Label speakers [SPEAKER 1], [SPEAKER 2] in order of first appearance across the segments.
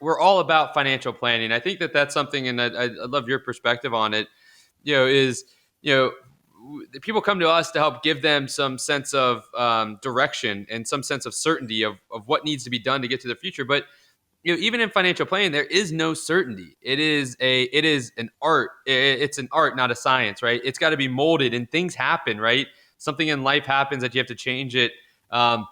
[SPEAKER 1] we're all about financial planning. I think that that's something, and I love your perspective on it. Is people come to us to help give them some sense of direction and some sense of certainty of what needs to be done to get to the future. But even in financial planning, there is no certainty. It is an art. It's an art, not a science, right? It's got to be molded, and things happen, right? Something in life happens that you have to change it, and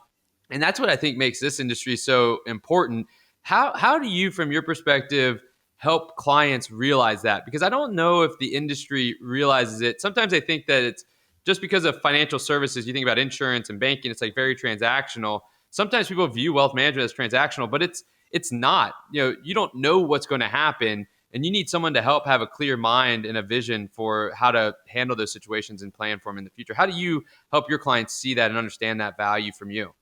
[SPEAKER 1] that's what I think makes this industry so important. How do you, from your perspective, help clients realize that? Because I don't know if the industry realizes it. Sometimes I think that it's just because of financial services. You think about insurance and banking; it's like very transactional. Sometimes people view wealth management as transactional, but it's not. You don't know what's going to happen, and you need someone to help have a clear mind and a vision for how to handle those situations and plan for them in the future. How do you help your clients see that and understand that value from you?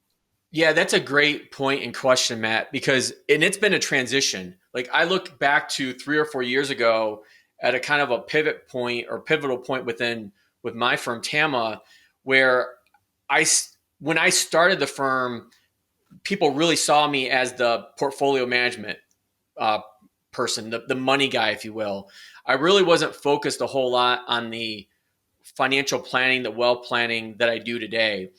[SPEAKER 2] Yeah, that's a great point and question, Matt, and it's been a transition. Like I look back to 3 or 4 years ago at a kind of a pivot point or pivotal point with my firm, Tamma, where I, when I started the firm, people really saw me as the portfolio management uh, person, the money guy, if you will. I really wasn't focused a whole lot on the financial planning, the wealth planning that I do today.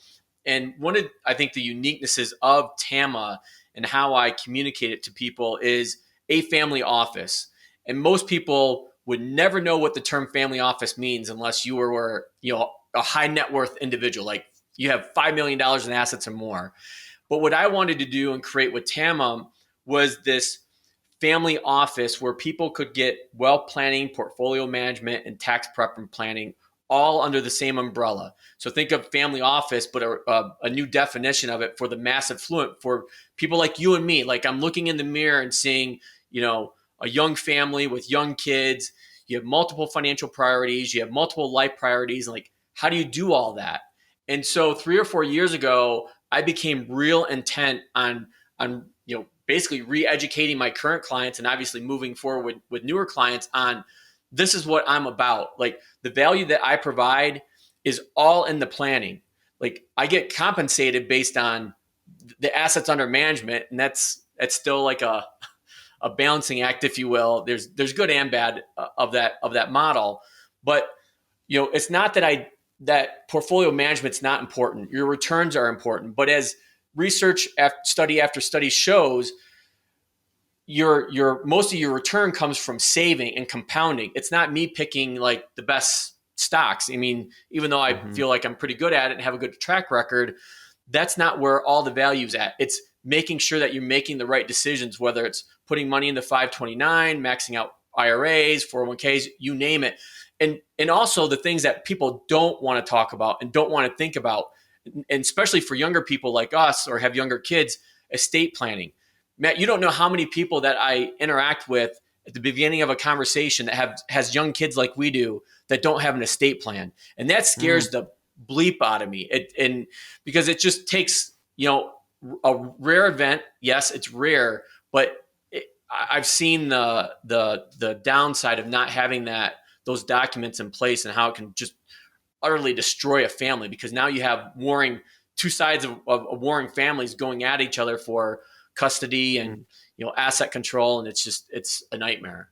[SPEAKER 2] And one of, I think, the uniquenesses of Tamma and how I communicate it to people is a family office. And most people would never know what the term family office means unless you were, a high net worth individual, like you have $5 million in assets or more. But what I wanted to do and create with Tamma was this family office where people could get wealth planning, portfolio management, and tax prep and planning all under the same umbrella. So think of family office, but a new definition of it for the mass affluent, for people like you and me. Like I'm looking in the mirror and seeing, a young family with young kids. You have multiple financial priorities. You have multiple life priorities. And like, how do you do all that? And so 3 or 4 years ago, I became real intent on basically re-educating my current clients and obviously moving forward with newer clients on this is what I'm about. Like the value that I provide is all in the planning. Like I get compensated based on the assets under management, and that's still like a balancing act, if you will. There's good and bad of that model, but it's not that portfolio management's not important. Your returns are important, but as research study after study shows, your most of your return comes from saving and compounding. It's not me picking like the best stocks. I mean, even though I feel like I'm pretty good at it and have a good track record, that's not where all the value's at. It's making sure that you're making the right decisions, whether it's putting money into 529, maxing out IRAs, 401ks, you name it. And also the things that people don't want to talk about and don't want to think about, and especially for younger people like us or have younger kids, estate planning. Matt, you don't know how many people that I interact with at the beginning of a conversation that has young kids like we do that don't have an estate plan, and that scares the bleep out of me. And because it just takes a rare event. Yes, it's rare, but I've seen the downside of not having those documents in place and how it can just utterly destroy a family, because now you have two sides of warring families going at each other for custody and asset control, and it's a nightmare.